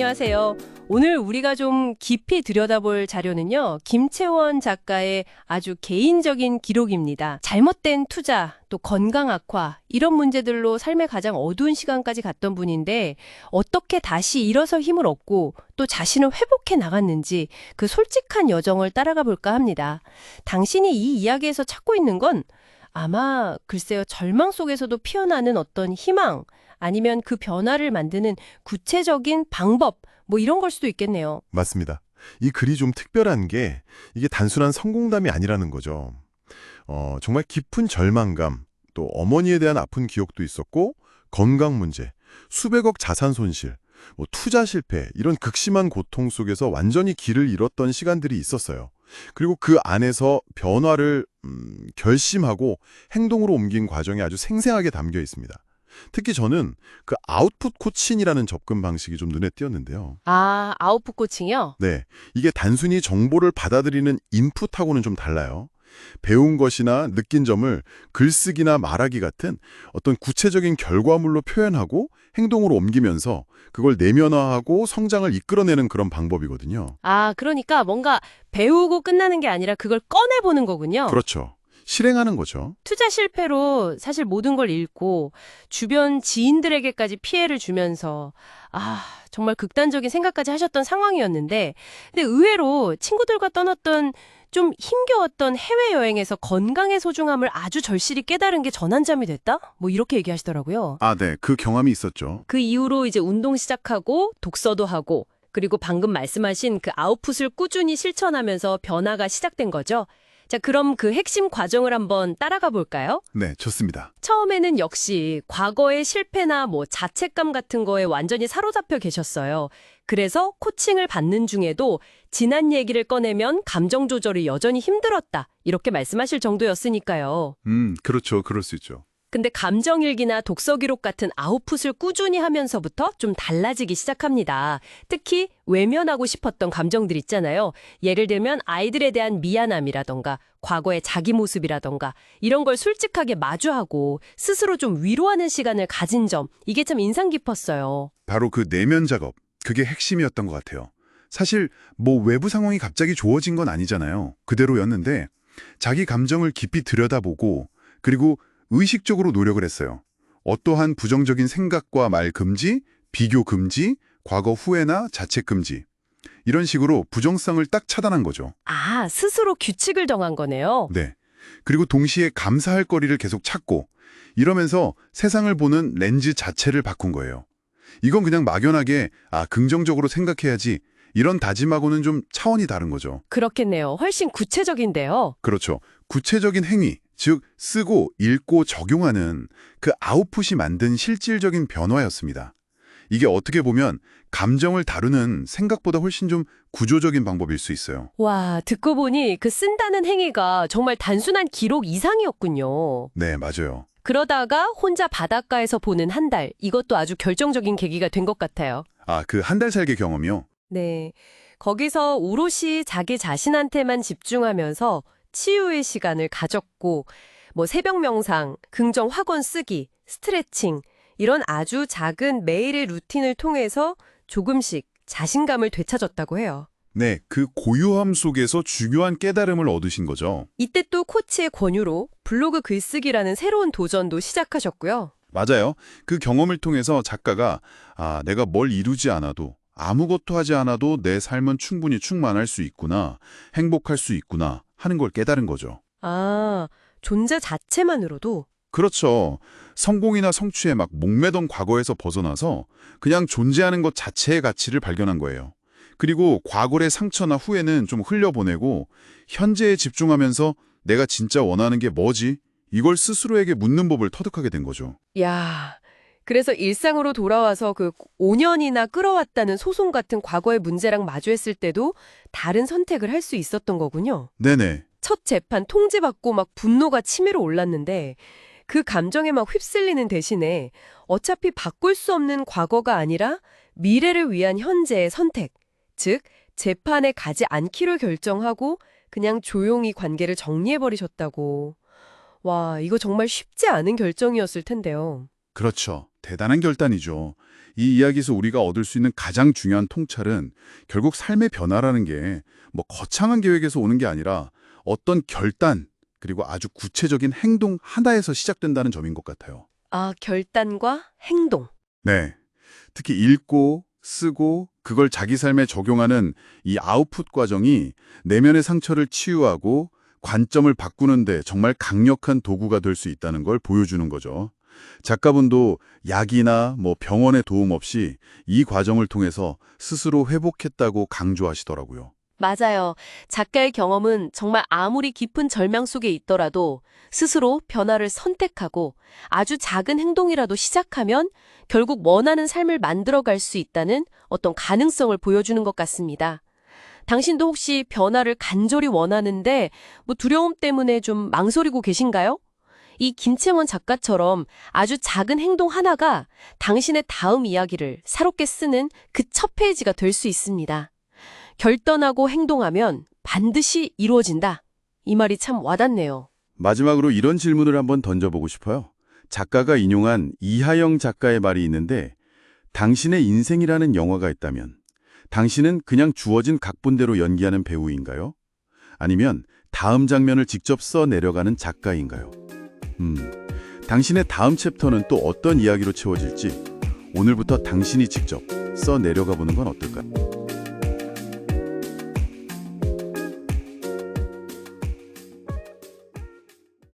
안녕하세요. 오늘 우리가 좀 깊이 들여다볼 자료는요, 김채원 작가의 아주 개인적인 기록입니다. 잘못된 투자, 또 건강 악화, 이런 문제들로 삶의 가장 어두운 시간까지 갔던 분인데, 어떻게 다시 일어서 힘을 얻고 또 자신을 회복해 나갔는지 그 솔직한 여정을 따라가 볼까 합니다. 당신이 이 이야기에서 찾고 있는 건 아마 글쎄요, 절망 속에서도 피어나는 어떤 희망, 아니면 그 변화를 만드는 구체적인 방법, 뭐 이런 걸 수도 있겠네요. 맞습니다. 이 글이 좀 특별한 게 이게 단순한 성공담이 아니라는 거죠. 정말 깊은 절망감, 또 어머니에 대한 아픈 기억도 있었고 건강 문제, 수백억 자산 손실, 뭐 투자 실패 이런 극심한 고통 속에서 완전히 길을 잃었던 시간들이 있었어요. 그리고 그 안에서 변화를 결심하고 행동으로 옮긴 과정이 아주 생생하게 담겨 있습니다. 특히 저는 그 아웃풋 코칭이라는 접근 방식이 좀 눈에 띄었는데요. 아, 아웃풋 코칭이요? 네, 이게 단순히 정보를 받아들이는 인풋하고는 좀 달라요. 배운 것이나 느낀 점을 글쓰기나 말하기 같은 어떤 구체적인 결과물로 표현하고 행동으로 옮기면서 그걸 내면화하고 성장을 이끌어내는 그런 방법이거든요. 아, 그러니까 뭔가 배우고 끝나는 게 아니라 그걸 꺼내보는 거군요. 그렇죠. 실행하는 거죠. 투자 실패로 사실 모든 걸 잃고 주변 지인들에게까지 피해를 주면서 정말 극단적인 생각까지 하셨던 상황이었는데, 근데 의외로 친구들과 떠났던 좀 힘겨웠던 해외여행에서 건강의 소중함을 아주 절실히 깨달은 게 전환점이 됐다? 뭐 이렇게 얘기하시더라고요. 아, 네. 그 경험이 있었죠. 그 이후로 이제 운동 시작하고 독서도 하고, 그리고 방금 말씀하신 그 아웃풋을 꾸준히 실천하면서 변화가 시작된 거죠. 자, 그럼 그 핵심 과정을 한번 따라가 볼까요? 네, 좋습니다. 처음에는 역시 과거의 실패나 뭐 자책감 같은 거에 완전히 사로잡혀 계셨어요. 그래서 코칭을 받는 중에도 지난 얘기를 꺼내면 감정 조절이 여전히 힘들었다, 이렇게 말씀하실 정도였으니까요. 그렇죠. 그럴 수 있죠. 근데 감정일기나 독서 기록 같은 아웃풋을 꾸준히 하면서부터 좀 달라지기 시작합니다. 특히 외면하고 싶었던 감정들 있잖아요. 예를 들면 아이들에 대한 미안함이라던가 과거의 자기 모습이라던가 이런 걸 솔직하게 마주하고 스스로 좀 위로하는 시간을 가진 점, 이게 참 인상 깊었어요. 바로 그 내면 작업, 그게 핵심이었던 것 같아요. 사실 뭐 외부 상황이 갑자기 좋아진 건 아니잖아요. 그대로였는데 자기 감정을 깊이 들여다보고 그리고 의식적으로 노력을 했어요. 어떠한 부정적인 생각과 말 금지, 비교 금지, 과거 후회나 자책 금지. 이런 식으로 부정성을 딱 차단한 거죠. 아, 스스로 규칙을 정한 거네요. 네. 그리고 동시에 감사할 거리를 계속 찾고 이러면서 세상을 보는 렌즈 자체를 바꾼 거예요. 이건 그냥 막연하게 긍정적으로 생각해야지 이런 다짐하고는 좀 차원이 다른 거죠. 그렇겠네요. 훨씬 구체적인데요. 그렇죠. 구체적인 행위, 즉 쓰고 읽고 적용하는 그 아웃풋이 만든 실질적인 변화였습니다. 이게 어떻게 보면 감정을 다루는 생각보다 훨씬 좀 구조적인 방법일 수 있어요. 와, 듣고 보니 그 쓴다는 행위가 정말 단순한 기록 이상이었군요. 네, 맞아요. 그러다가 혼자 바닷가에서 보는 한 달, 이것도 아주 결정적인 계기가 된 것 같아요. 그 한 달 살기 경험이요? 네. 거기서 오롯이 자기 자신한테만 집중하면서 치유의 시간을 가졌고, 뭐 새벽 명상, 긍정 확언 쓰기, 스트레칭, 이런 아주 작은 매일의 루틴을 통해서 조금씩 자신감을 되찾았다고 해요. 네, 그 고요함 속에서 중요한 깨달음을 얻으신 거죠. 이때 또 코치의 권유로 블로그 글쓰기라는 새로운 도전도 시작하셨고요. 맞아요. 그 경험을 통해서 작가가 내가 뭘 이루지 않아도 아무것도 하지 않아도 내 삶은 충분히 충만할 수 있구나, 행복할 수 있구나 하는 걸 깨달은 거죠. 아, 존재 자체만으로도? 그렇죠. 성공이나 성취에 막 목매던 과거에서 벗어나서 그냥 존재하는 것 자체의 가치를 발견한 거예요. 그리고 과거의 상처나 후회는 좀 흘려보내고 현재에 집중하면서 내가 진짜 원하는 게 뭐지? 이걸 스스로에게 묻는 법을 터득하게 된 거죠. 야, 그래서 일상으로 돌아와서 그 5년이나 끌어왔다는 소송 같은 과거의 문제랑 마주했을 때도 다른 선택을 할 수 있었던 거군요. 네네. 첫 재판 통지받고 막 분노가 치밀어 올랐는데 그 감정에 막 휩쓸리는 대신에 어차피 바꿀 수 없는 과거가 아니라 미래를 위한 현재의 선택, 즉 재판에 가지 않기로 결정하고 그냥 조용히 관계를 정리해버리셨다고. 와, 이거 정말 쉽지 않은 결정이었을 텐데요. 그렇죠. 대단한 결단이죠. 이 이야기에서 우리가 얻을 수 있는 가장 중요한 통찰은 결국 삶의 변화라는 게 뭐 거창한 계획에서 오는 게 아니라 어떤 결단, 그리고 아주 구체적인 행동 하나에서 시작된다는 점인 것 같아요. 아, 결단과 행동. 네. 특히 읽고, 쓰고, 그걸 자기 삶에 적용하는 이 아웃풋 과정이 내면의 상처를 치유하고 관점을 바꾸는데 정말 강력한 도구가 될 수 있다는 걸 보여주는 거죠. 작가분도 약이나 병원의 도움 없이 이 과정을 통해서 스스로 회복했다고 강조하시더라고요. 맞아요. 작가의 경험은 정말 아무리 깊은 절망 속에 있더라도 스스로 변화를 선택하고 아주 작은 행동이라도 시작하면 결국 원하는 삶을 만들어갈 수 있다는 어떤 가능성을 보여주는 것 같습니다. 당신도 혹시 변화를 간절히 원하는데 두려움 때문에 좀 망설이고 계신가요? 이 김채원 작가처럼 아주 작은 행동 하나가 당신의 다음 이야기를 새롭게 쓰는 그 첫 페이지가 될 수 있습니다. 결단하고 행동하면 반드시 이루어진다. 이 말이 참 와닿네요. 마지막으로 이런 질문을 한번 던져보고 싶어요. 작가가 인용한 이하영 작가의 말이 있는데 당신의 인생이라는 영화가 있다면 당신은 그냥 주어진 각본대로 연기하는 배우인가요? 아니면 다음 장면을 직접 써 내려가는 작가인가요? 당신의 다음 챕터는 또 어떤 이야기로 채워질지 오늘부터 당신이 직접 써 내려가 보는 건 어떨까요?